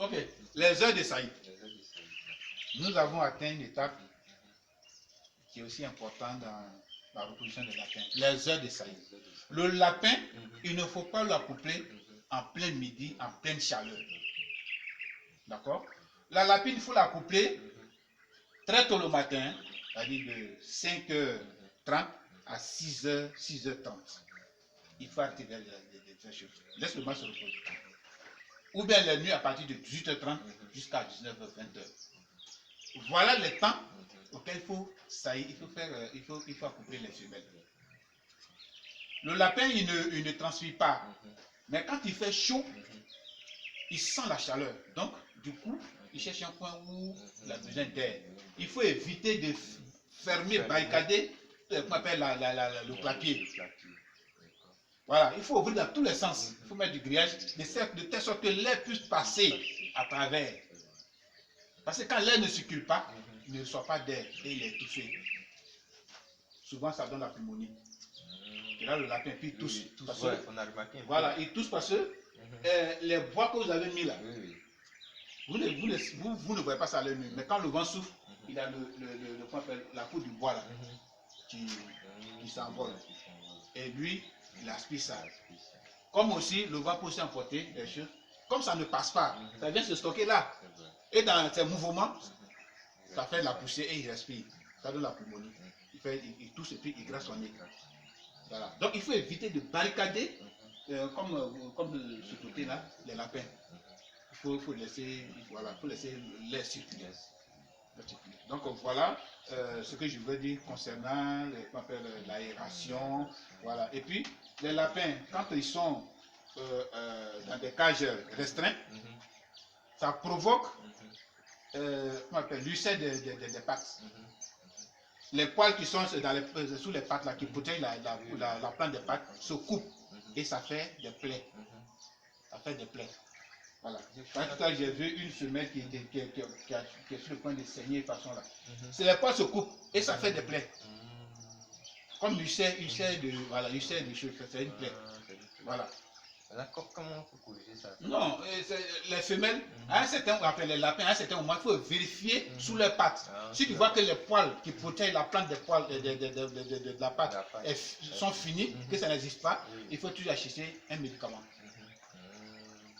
Ok, les heures de saillie. Nous avons atteint une étape qui est aussi importante dans la reproduction des lapins. Les heures de saillie. Le lapin, il ne faut pas l'accoupler en plein midi, en pleine chaleur. D'accord? La lapine, il faut l'accoupler très tôt le matin, c'est-à-dire de 5h30 à 6h, 6h30. Il faut activer les choses. Laisse le mâle se reposer. Ou bien la nuit à partir de 18h30 jusqu'à 19h, 20h. Voilà les temps auxquels il faut saillir, il faut accoupler les femelles. Le lapin, il ne transpire pas. Mais quand il fait chaud, il sent la chaleur. Donc, du coup, il cherche un coin où il a besoin d'air. Il faut éviter de fermer, barricader, qu'on appelle le clapier. Voilà, il faut ouvrir dans tous les sens. Il faut mettre du grillage de telle sorte que l'air puisse passer à travers. Parce que quand l'air ne circule pas, il ne reçoit pas d'air et il est étouffé. Souvent, ça donne la pneumonie. Et là, le lapin, puis il tousse. Voilà, il tousse parce que les bois que vous avez mis là, vous ne voyez pas ça à l'œil nu. Mais quand le vent souffle, il a la peau du bois là, qui s'envole. Et lui, il aspire ça. Comme aussi, le vent peut aussi emporter des choses. Comme ça ne passe pas, ça vient se stocker là. Et dans ces mouvements, ça fait la poussée et il respire. Ça donne la pneumonie. Il tousse et puis il grasse son nez. Voilà. Donc il faut éviter de barricader, comme ce côté-là, les lapins. Il faut laisser l'air circuler. Donc voilà ce que je veux dire concernant l'aération. Voilà. Et puis, les lapins, quand ils sont dans des cages restreintes, ça provoque l'ulcère des pattes. Les poils qui sont sous les pattes, là, qui protègent la plante des pattes, se coupent et ça fait des plaies. Ça fait des plaies. Voilà. Tout à l'heure, j'ai vu une femelle qui est sur le point de saigner de façon là. C'est les poils se coupent et ça fait des plaies. Comme l'ulcère des cheveux, c'est une plaie. Voilà. Comment on peut corriger ça? Non, les femelles, les lapins, à un certain moment, il faut vérifier sous leurs pattes. Si tu vois que les poils qui protègent la plante des poils de la patte sont finis, que ça n'existe pas, il faut toujours acheter un médicament.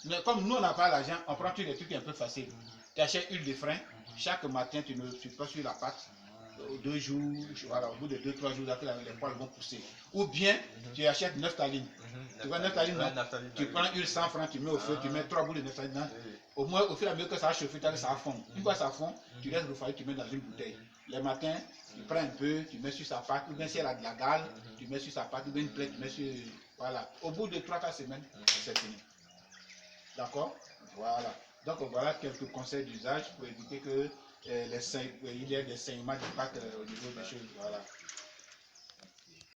Mais comme nous, on n'a pas l'argent, on prend tous les trucs un peu faciles. Tu achètes huile de frein, chaque matin, tu passes sur la patte. 2 jours, voilà, au bout de 2-3 jours, les poils vont pousser. Ou bien, tu achètes Naftaline. Tu vois Naftaline, tu prends huile 100 francs, tu mets au feu, tu mets 3 boules de Naftaline. Au moins, au fur et à mesure que ça va chauffer, ça va fondre. Une fois ça fond, tu laisses refroidir, tu mets dans une bouteille. Les matins, tu prends un peu, tu mets sur sa patte, ou bien si elle a de la gale, tu mets sur sa patte, ou bien une plaie, tu mets sur. Voilà. Au bout de 3-4 semaines, c'est fini. D'accord? Voilà. Donc voilà quelques conseils d'usage pour éviter que il y ait des saignements de pattes au niveau des choses. Voilà.